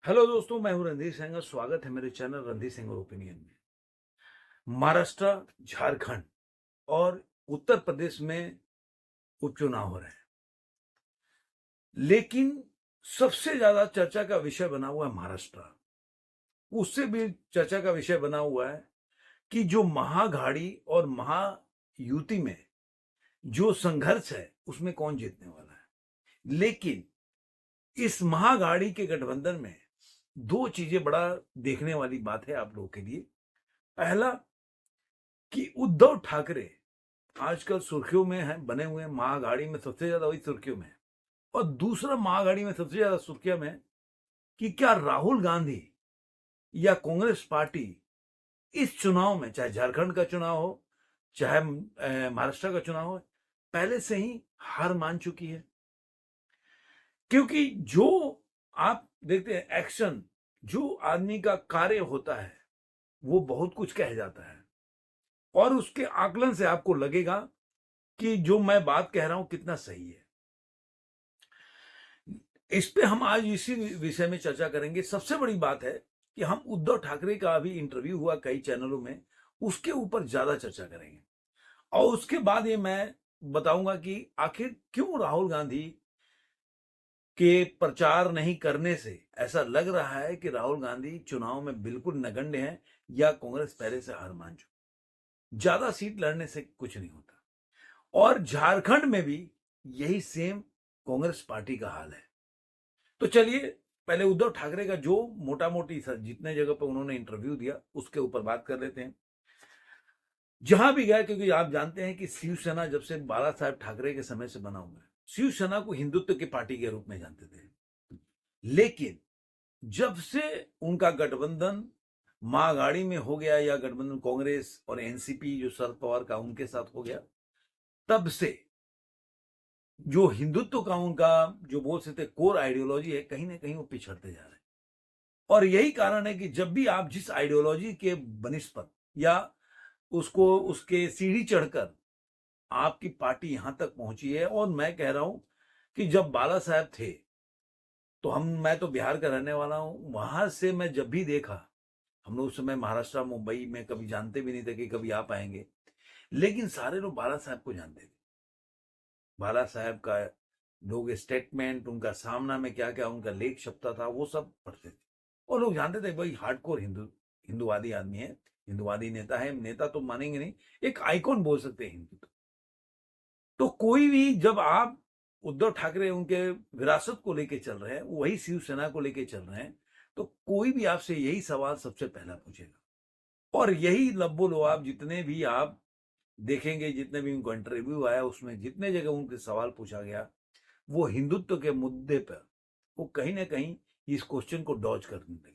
Hello दोस्तों, मैं हूं रणधीर सिंह और स्वागत है मेरे चैनल रणधीर सिंह ओपिनियन में। महाराष्ट्र, झारखंड और उत्तर प्रदेश में उपचुनाव हो रहे हैं, लेकिन सबसे ज्यादा चर्चा का विषय बना हुआ है महाराष्ट्र। उससे भी चर्चा का विषय बना हुआ है कि जो महाअघाड़ी और महायुति में जो संघर्ष है उसमें कौन जीतने वाला है। लेकिन इस महाअघाड़ी के गठबंधन में दो चीजें बड़ा देखने वाली बात है आप लोगों के लिए। पहला कि उद्धव ठाकरे आजकल सुर्खियों में है, बने हुए हैं, महाअघाड़ी में सबसे ज्यादा वही सुर्खियों में है। और दूसरा महाअघाड़ी में सबसे ज्यादा सुर्खियों में है कि क्या राहुल गांधी या कांग्रेस पार्टी इस चुनाव में, चाहे झारखंड का चुनाव हो चाहे महाराष्ट्र का चुनाव हो, पहले से ही हार मान चुकी है। क्योंकि जो आप देखते हैं एक्शन, जो आदमी का कार्य होता है वो बहुत कुछ कह जाता है और उसके आकलन से आपको लगेगा कि जो मैं बात कह रहा हूं कितना सही है। इस पे हम आज इसी विषय में चर्चा करेंगे। सबसे बड़ी बात है कि हम उद्धव ठाकरे का अभी इंटरव्यू हुआ कई चैनलों में, उसके ऊपर ज्यादा चर्चा करेंगे और उसके बाद ये मैं बताऊंगा कि आखिर क्यों राहुल गांधी के प्रचार नहीं करने से ऐसा लग रहा है कि राहुल गांधी चुनाव में बिल्कुल नगण्य है या कांग्रेस पहले से हार मान चुकी। ज्यादा सीट लड़ने से कुछ नहीं होता। और झारखंड में भी यही सेम कांग्रेस पार्टी का हाल है। तो चलिए पहले उद्धव ठाकरे का जो मोटा मोटी जितने जगह पर उन्होंने इंटरव्यू दिया उसके ऊपर बात कर लेते हैं। जहां भी गए, क्योंकि आप जानते हैं कि शिवसेना जब से बाला साहेब ठाकरे के समय से बना हुआ है, शिवसेना को हिंदुत्व की पार्टी के रूप में जानते थे। लेकिन जब से उनका गठबंधन महाअघाड़ी में हो गया या गठबंधन कांग्रेस और एनसीपी जो शरद पवार का उनके साथ हो गया, तब से जो हिंदुत्व का उनका जो बोल सकते कोर आइडियोलॉजी है, कहीं ना कहीं वो पिछड़ते जा रहे हैं। और यही कारण है कि जब भी आप जिस आइडियोलॉजी के बनिस्पत या उसको उसके सीढ़ी चढ़कर आपकी पार्टी यहां तक पहुंची है, और मैं कह रहा हूं कि जब बाला साहब थे तो मैं तो बिहार का रहने वाला हूं, वहां से मैं जब भी देखा, हम लोग उस समय महाराष्ट्र मुंबई में कभी जानते भी नहीं थे कि कभी आ पाएंगे, लेकिन सारे लोग बाला साहब को जानते थे। बाला साहब का लोग स्टेटमेंट, उनका सामना में क्या क्या उनका लेख छपता था, वो सब पढ़ते थे और लोग जानते थे भाई हार्डकोर हिंदुवादी आदमी है, हिंदुवादी नेता है। नेता तो मानेंगे नहीं, एक आइकॉन बोल सकते हैं हिंदू। तो कोई भी, जब आप उद्धव ठाकरे उनके विरासत को लेके चल रहे हैं, वही शिवसेना को लेके चल रहे हैं, तो कोई भी आपसे यही सवाल सबसे पहला पूछेगा। और यही लब्बो लोआब जितने भी आप देखेंगे, जितने भी उनको इंटरव्यू आया उसमें जितने जगह उनके सवाल पूछा गया, वो हिंदुत्व के मुद्दे पर वो कहीं ना कहीं इस क्वेश्चन को डॉज करने लगे।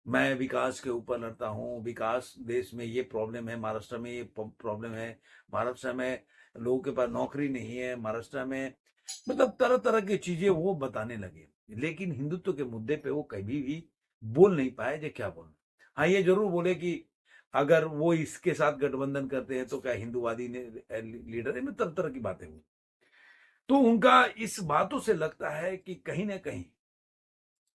मैं विकास के ऊपर लड़ता हूँ, विकास देश में ये प्रॉब्लम है, महाराष्ट्र में ये प्रॉब्लम है, महाराष्ट्र में लोगों के पास नौकरी नहीं है, महाराष्ट्र में, मतलब तरह तरह की चीजें वो बताने लगे। लेकिन हिंदुत्व के मुद्दे पे वो कभी भी बोल नहीं पाए जो क्या बोलना। हाँ, ये जरूर बोले कि अगर वो इसके साथ गठबंधन करते हैं तो क्या हिंदूवादी ने लीडर है, तरह तरह की बातें हुई। तो उनका इस बातों से लगता है कि कहीं ना कहीं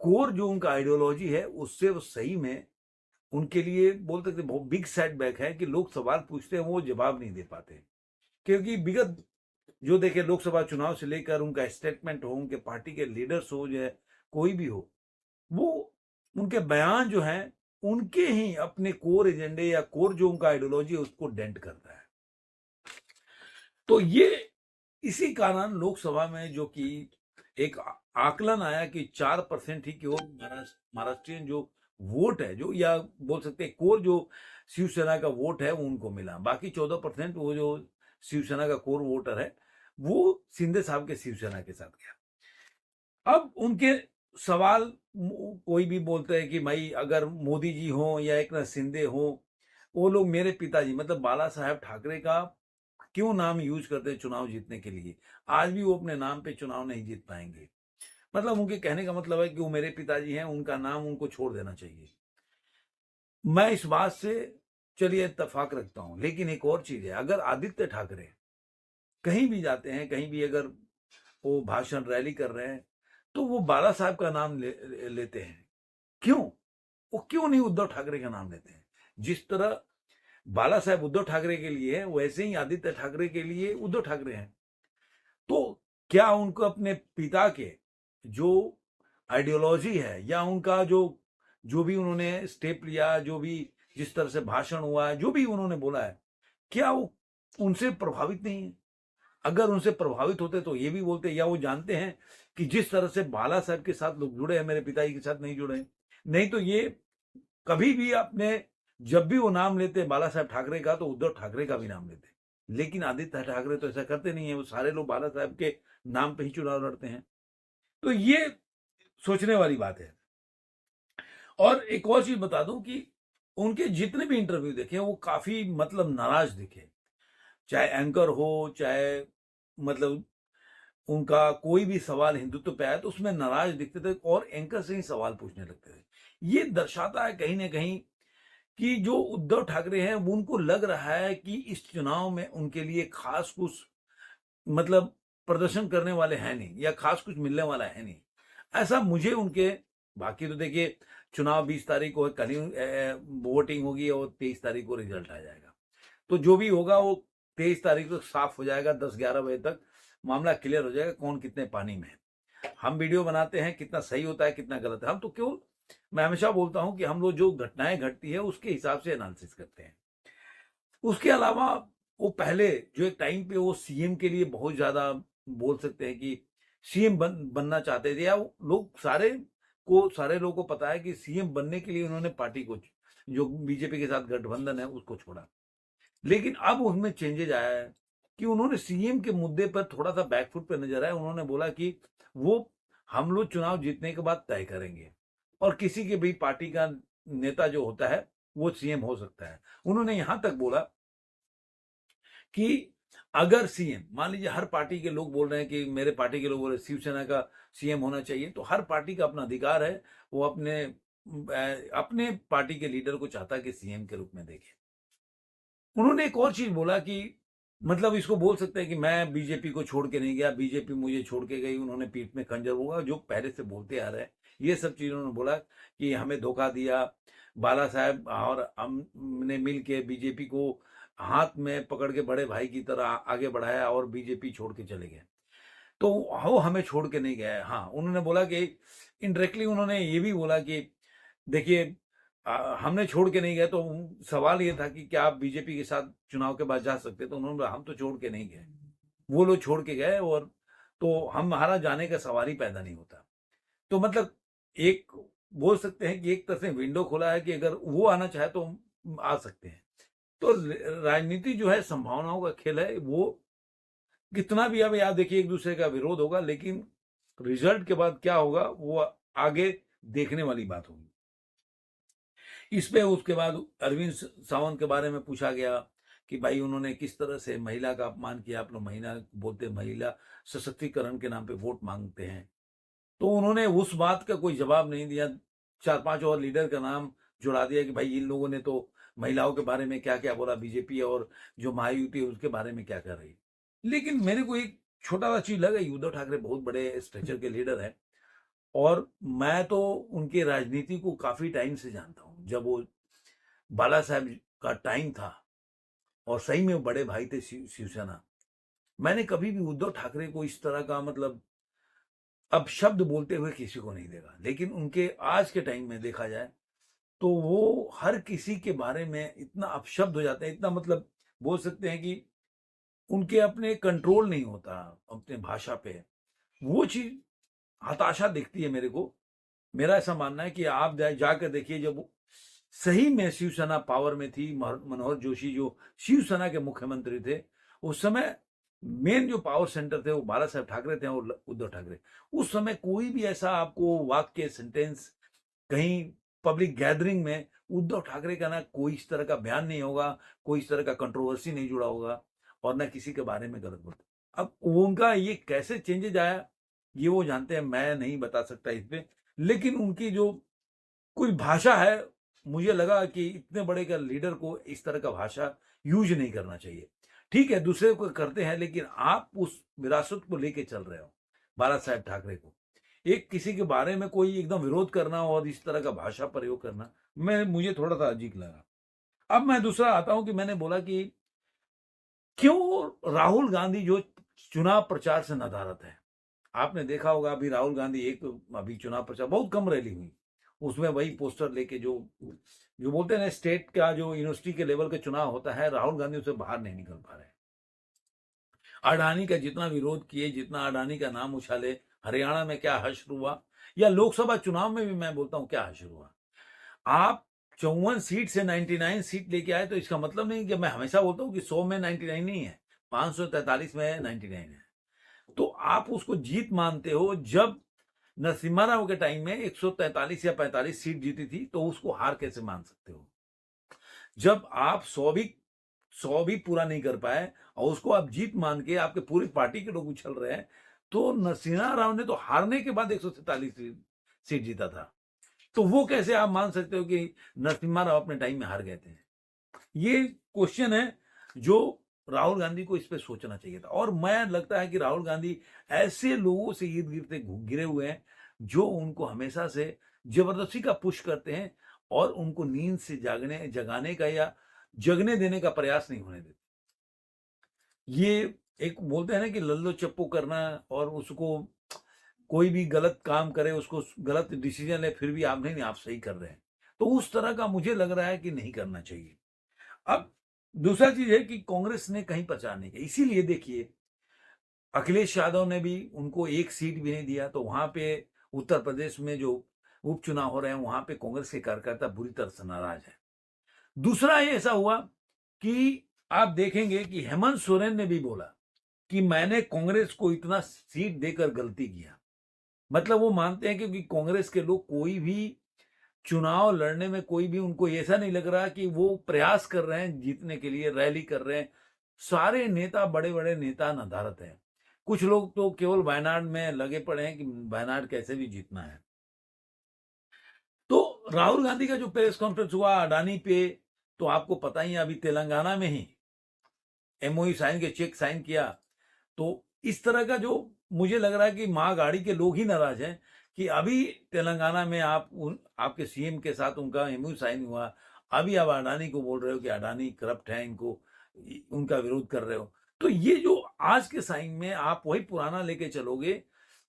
कोर जो उनका आइडियोलॉजी है उससे वो सही में उनके लिए बोल सकते बहुत बिग सेटबैक है कि लोग सवाल पूछते हैं वो जवाब नहीं दे पाते। क्योंकि विगत जो देखे लोकसभा चुनाव से लेकर उनका स्टेटमेंट हो, उनके पार्टी के लीडर्स हो, या कोई भी हो, वो उनके बयान जो है उनके ही अपने कोर एजेंडे या कोर जो उनका आइडियोलॉजी है उसको डेंट करता है। तो ये इसी कारण लोकसभा में जो कि एक आकलन आया कि 4% ही केवल महाराष्ट्रियन जो वोट है, जो या बोल सकते हैं कोर जो शिवसेना का वोट है उनको मिला। बाकी 14% वो जो शिवसेना का कोर वोटर है वो शिंदे साहब के शिवसेना के साथ गया। अब उनके सवाल, कोई भी बोलते हैं कि भाई अगर मोदी जी हो या एकनाथ शिंदे हो, वो लोग मेरे पिताजी मतलब बाला साहेब ठाकरे का क्यों नाम यूज करते हैं चुनाव जीतने के लिए, आज भी वो अपने नाम पे चुनाव नहीं जीत पाएंगे। मतलब उनके कहने का मतलब है कि वो मेरे पिताजी हैं, उनका नाम उनको छोड़ देना चाहिए। मैं इस बात से चलिए इत्तेफाक रखता हूं, लेकिन एक और चीज है, अगर आदित्य ठाकरे कहीं भी जाते हैं, कहीं भी अगर वो भाषण रैली कर रहे हैं, तो वो बाला साहब का नाम लेते हैं। क्यों? वो क्यों नहीं उद्धव ठाकरे का नाम लेते हैं? जिस तरह बाला साहब उद्धव ठाकरे के लिए है, वैसे ही आदित्य ठाकरे के लिए उद्धव ठाकरे हैं। तो क्या उनको अपने पिता के जो आइडियोलॉजी है, या उनका जो भी उन्होंने स्टेप लिया, जो भी जिस तरह से भाषण हुआ है, जो भी उन्होंने बोला है, क्या वो उनसे प्रभावित नहीं है? अगर उनसे प्रभावित होते तो ये भी बोलते, या वो जानते हैं कि जिस तरह से बाला साहब के साथ लोग जुड़े हैं, मेरे पिताजी के साथ नहीं जुड़े हैं। नहीं तो ये कभी भी अपने, जब भी वो नाम लेते बाला साहब ठाकरे का, तो उद्धव ठाकरे का भी नाम लेते। लेकिन आदित्य ठाकरे तो ऐसा करते नहीं है, वो सारे लोग बाला साहब के नाम पे ही चुनाव लड़ते हैं। तो ये सोचने वाली बात है। और एक और चीज बता दूं कि उनके जितने भी इंटरव्यू देखे वो काफी मतलब नाराज दिखे, चाहे एंकर हो, चाहे मतलब उनका कोई भी सवाल हिंदुत्व पे आया तो उसमें नाराज दिखते थे और एंकर से ही सवाल पूछने लगते थे। ये दर्शाता है कहीं ना कहीं कि जो उद्धव ठाकरे हैं वो, उनको लग रहा है कि इस चुनाव में उनके लिए खास कुछ मतलब प्रदर्शन करने वाले हैं नहीं, या खास कुछ मिलने वाला है नहीं, ऐसा मुझे उनके। बाकी तो देखिए, चुनाव 20 तारीख को है, कल ही वोटिंग होगी और 23 तारीख को रिजल्ट आ जाएगा। तो जो भी होगा वो 23 तारीख तक साफ हो जाएगा, 10-11 बजे तक मामला क्लियर हो जाएगा कौन कितने पानी में है। हम वीडियो बनाते हैं, कितना सही होता है कितना गलत है, हम तो क्यों, मैं हमेशा बोलता हूं कि हम लोग जो घटनाएं घटती है उसके हिसाब से एनालिसिस करते हैं। उसके अलावा वो पहले जो एक टाइम पे वो सीएम के लिए बहुत ज्यादा बोल सकते हैं कि सीएम बनना चाहते थे, या लोग सारे लोगों को पता है कि सीएम बनने के लिए उन्होंने पार्टी को, जो बीजेपी के साथ गठबंधन है, उसको छोड़ा। लेकिन अब उसमें चेंजेज आया है कि उन्होंने सीएम के मुद्दे पर थोड़ा सा बैकफुट पे नजर आया। उन्होंने बोला कि वो हम लोग चुनाव जीतने के बाद तय करेंगे, और किसी के भी पार्टी का नेता जो होता है वो सीएम हो सकता है। उन्होंने यहां तक बोला कि अगर सीएम, मान लीजिए हर पार्टी के लोग बोल रहे हैं कि मेरे पार्टी के लोग बोल रहे शिवसेना का सीएम होना चाहिए, तो हर पार्टी का अपना अधिकार है, वो अपने पार्टी के लीडर को चाहता है कि सीएम के रूप में देखे। उन्होंने एक और चीज बोला कि मतलब इसको बोल सकते हैं कि मैं बीजेपी को छोड़ के नहीं गया, बीजेपी मुझे छोड़ के गई, उन्होंने पीठ में खंजर होगा, जो पहले से बोलते आ रहे हैं। ये सब चीजें उन्होंने बोला कि हमें धोखा दिया बाला साहब, और हमने मिल के बीजेपी को हाथ में पकड़ के बड़े भाई की तरह आगे बढ़ाया और बीजेपी छोड़ के चले गए। तो वो हमें छोड़ के नहीं गया है। हाँ, उन्होंने बोला कि इनडायरेक्टली उन्होंने ये भी बोला कि देखिए हमने छोड़ के नहीं गए, तो सवाल ये था कि क्या आप बीजेपी के साथ चुनाव के बाद जा सकते, तो उन्होंने बोला हम तो छोड़ के नहीं गए, वो लोग छोड़ के गए, और तो हमारा जाने का सवाल ही पैदा नहीं होता। तो मतलब एक बोल सकते हैं कि एक तरह से विंडो खोला है कि अगर वो आना चाहे तो हम आ सकते हैं। तो राजनीति जो है संभावनाओं का खेल है। वो कितना भी अब आप देखिए एक दूसरे का विरोध होगा, लेकिन रिजल्ट के बाद क्या होगा वो आगे देखने वाली बात होगी। इस पे उसके बाद अरविंद सावंत के बारे में पूछा गया कि भाई उन्होंने किस तरह से महिला का अपमान किया, आप लोग महिला बोलते, महिला सशक्तिकरण के नाम पे वोट मांगते हैं। तो उन्होंने उस बात का कोई जवाब नहीं दिया। 4-5 और लीडर का नाम जुड़ा दिया कि भाई इन लोगों ने तो महिलाओं के बारे में क्या क्या बोला, बीजेपी और जो महायुति है उसके बारे में क्या कर रही। लेकिन मेरे को एक छोटा सा चीज लगा, उद्धव ठाकरे बहुत बड़े स्ट्रक्चर के लीडर हैं, और मैं तो उनकी राजनीति को काफी टाइम से जानता हूं। जब वो बाला साहब का टाइम था और सही में वो बड़े भाई थे शिवसेना, मैंने कभी भी उद्धव ठाकरे को इस तरह का मतलब अब शब्द बोलते हुए किसी को नहीं देखा। लेकिन उनके आज के टाइम में देखा जाए तो वो हर किसी के बारे में इतना अपशब्द हो जाते हैं, इतना मतलब बोल सकते हैं कि उनके अपने कंट्रोल नहीं होता अपने भाषा पे। वो चीज हताशा दिखती है मेरे को। मेरा ऐसा मानना है कि आप जाकर देखिए, जब सही में शिवसेना पावर में थी, मनोहर जोशी जो शिवसेना के मुख्यमंत्री थे, उस समय मेन जो पावर सेंटर थे वो बाला साहब ठाकरे थे और उद्धव ठाकरे। उस समय कोई भी ऐसा आपको वाक्य, सेंटेंस, कहीं पब्लिक गैदरिंग में उद्धव ठाकरे का ना कोई इस तरह का बयान नहीं होगा, कोई इस तरह का कंट्रोवर्सी नहीं जुड़ा होगा, और ना किसी के बारे में गलत बोलते। अब उनका ये कैसे चेंजेज आया ये वो जानते हैं, मैं नहीं बता सकता इस पे। लेकिन उनकी जो कोई भाषा है, मुझे लगा कि इतने बड़े का लीडर को इस तरह का भाषा यूज नहीं करना चाहिए। ठीक है, दूसरे को करते हैं, लेकिन आप उस विरासत को लेके चल रहे हो बाला साहेब ठाकरे को, एक किसी के बारे में कोई एकदम विरोध करना और इस तरह का भाषा प्रयोग करना मुझे थोड़ा सा अजीब लगा। अब मैं दूसरा आता हूं कि मैंने बोला कि क्यों राहुल गांधी जो चुनाव प्रचार से नदारद है। आपने देखा होगा अभी राहुल गांधी अभी चुनाव प्रचार बहुत कम रैली हुई, उसमें वही पोस्टर लेके जो जो बोलते हैं ना, स्टेट का जो यूनिवर्सिटी के लेवल का चुनाव होता है, राहुल गांधी उससे बाहर नहीं निकल पा रहे। अडानी का जितना विरोध किए, जितना अडानी का नाम उछाले, हरियाणा में क्या हश्र हुआ, या लोकसभा चुनाव में भी मैं बोलता हूं क्या हश्र हुआ। आप 54 सीट से 99 सीट लेके आए, तो इसका मतलब नहीं कि मैं हमेशा बोलता हूं कि 100 में 99 नहीं है, 543 में 99 है। तो आप उसको जीत मानते हो जब नरसिम्हा राव के टाइम में 143 या 45 सीट जीती थी, तो उसको हार कैसे मान सकते हो? जब आप 100 भी पूरा नहीं कर पाए और उसको आप जीत मान के आपके पूरी पार्टी के लोग उछल रहे हैं, तो नरसिम्हा राव ने तो हारने के बाद 147 सीट जीता था। तो वो कैसे आप मान सकते हो कि नरसिम्हा राव अपने टाइम में हार गए थे? ये क्वेश्चन है जो राहुल गांधी को इस पे सोचना चाहिए था। और मैं लगता है कि राहुल गांधी ऐसे लोगों से इर्द गिर्द घिरे हुए हैं जो उनको हमेशा से जबरदस्ती का पुश करते हैं और उनको नींद से जगाने का या जगने देने का प्रयास नहीं होने देते। ये एक बोलते हैं ना कि लल्लो चप्पू करना, और उसको कोई भी गलत काम करे, उसको गलत डिसीजन ले, फिर भी आप नहीं आप सही कर रहे हैं, तो उस तरह का मुझे लग रहा है कि नहीं करना चाहिए। अब दूसरा चीज है कि कांग्रेस ने कहीं प्रचार नहीं किया, इसीलिए देखिए अखिलेश यादव ने भी उनको एक सीट भी नहीं दिया। तो वहां पे उत्तर प्रदेश में जो उपचुनाव हो रहे हैं, वहां पे कांग्रेस के कार्यकर्ता बुरी तरह से नाराज है। दूसरा ये ऐसा हुआ कि आप देखेंगे कि हेमंत सोरेन ने भी बोला कि मैंने कांग्रेस को इतना सीट देकर गलती किया। मतलब वो मानते हैं कि कांग्रेस के लोग कोई भी चुनाव लड़ने में, कोई भी उनको ऐसा नहीं लग रहा कि वो प्रयास कर रहे हैं जीतने के लिए, रैली कर रहे हैं। सारे नेता, बड़े बड़े नेता नदारद हैं। कुछ लोग तो केवल वायनाड में लगे पड़े हैं कि वायनाड कैसे भी जीतना है। तो राहुल गांधी का जो प्रेस कॉन्फ्रेंस हुआ अडानी पे, तो आपको पता ही है अभी तेलंगाना में ही एमओयू साइन के चेक साइन किया। तो इस तरह का जो मुझे लग रहा है कि माँ गाड़ी के लोग ही नाराज हैं कि अभी तेलंगाना में आपके सीएम के साथ उनका एमओयू साइन हुआ, अभी आप अडानी को बोल रहे हो कि अडानी करप्ट है, इनको उनका विरोध कर रहे हो। तो ये जो आज के साइन में आप वही पुराना लेके चलोगे,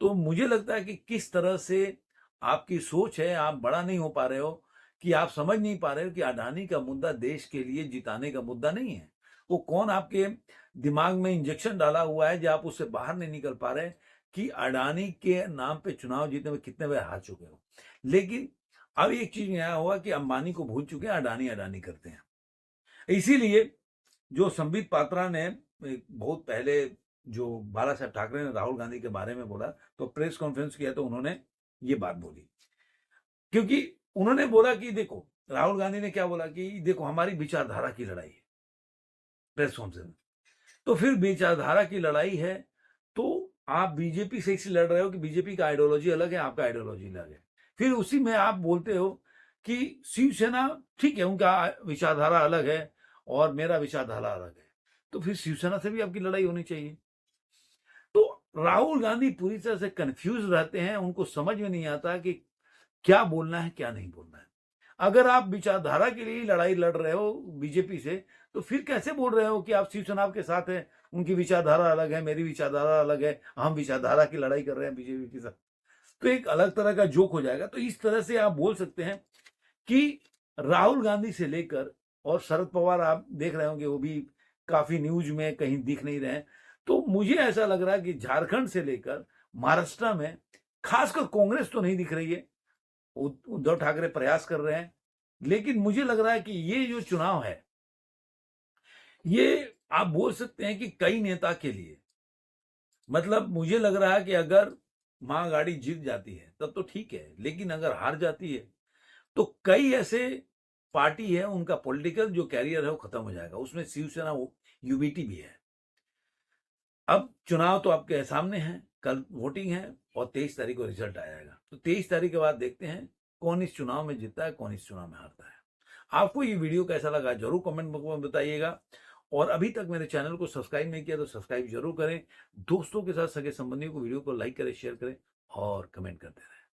तो मुझे लगता है कि किस तरह से आपकी सोच है, आप बड़ा नहीं हो पा रहे हो, कि आप समझ नहीं पा रहे हो कि अडानी का मुद्दा देश के लिए जिताने का मुद्दा नहीं है। वो कौन आपके दिमाग में इंजेक्शन डाला हुआ है जो आप उससे बाहर नहीं निकल पा रहे हैं कि अडानी के नाम पे चुनाव जीतने में कितने बार हार चुके हो। लेकिन अब एक चीज यहां हुआ कि अंबानी को भूल चुके हैं, अडानी अडानी करते हैं। इसीलिए जो संबित पात्रा ने बहुत पहले जो बाला साहब ठाकरे ने राहुल गांधी के बारे में बोला, तो प्रेस कॉन्फ्रेंस किया तो उन्होंने ये बात बोली, क्योंकि उन्होंने बोला कि देखो, राहुल गांधी ने क्या बोला कि देखो हमारी विचारधारा की लड़ाई है। प्रेस कॉन्फ्रेंस में तो फिर विचारधारा की लड़ाई है, तो आप बीजेपी से इसलिए लड़ रहे हो कि बीजेपी का आइडियोलॉजी अलग है, आपका आइडियोलॉजी अलग है। फिर उसी में आप बोलते हो कि शिवसेना ठीक है, उनका विचारधारा अलग है और मेरा विचारधारा अलग है, तो फिर शिवसेना से भी आपकी लड़ाई होनी चाहिए। तो राहुल गांधी पूरी तरह से कंफ्यूज रहते हैं, उनको समझ में नहीं आता कि क्या बोलना है क्या नहीं बोलना है। अगर आप विचारधारा के लिए लड़ाई लड़ रहे हो बीजेपी से, तो फिर कैसे बोल रहे हो कि आप शिवसेना के साथ हैं, उनकी विचारधारा अलग है, मेरी विचारधारा अलग है, हम विचारधारा की लड़ाई कर रहे हैं बीजेपी के साथ। तो एक अलग तरह का जोक हो जाएगा। तो इस तरह से आप बोल सकते हैं कि राहुल गांधी से लेकर और शरद पवार आप देख रहे होंगे वो भी काफी न्यूज में कहीं दिख नहीं रहे हैं। तो मुझे ऐसा लग रहा है कि झारखंड से लेकर महाराष्ट्र में खासकर कांग्रेस तो नहीं दिख रही है, उद्धव ठाकरे प्रयास कर रहे हैं, लेकिन मुझे लग रहा है कि ये जो चुनाव है, ये आप बोल सकते हैं कि कई नेता के लिए, मतलब मुझे लग रहा है कि अगर मां गाड़ी जीत जाती है तब तो ठीक है, लेकिन अगर हार जाती है तो कई ऐसे पार्टी है उनका पॉलिटिकल जो कैरियर है वो खत्म हो जाएगा। उसमें शिवसेना यूबीटी भी है। अब चुनाव तो आपके सामने है, कल वोटिंग है और 23 तारीख को रिजल्ट आएगा। तो 23 तारीख के बाद देखते हैं कौन इस चुनाव में जीतता है, कौन इस चुनाव में हारता है। आपको ये वीडियो कैसा लगा जरूर कमेंट बॉक्स में बताइएगा, और अभी तक मेरे चैनल को सब्सक्राइब नहीं किया तो सब्सक्राइब जरूर करें। दोस्तों के साथ, सगे संबंधियों को वीडियो को लाइक करें, शेयर करें। और कमेंट करते रहें।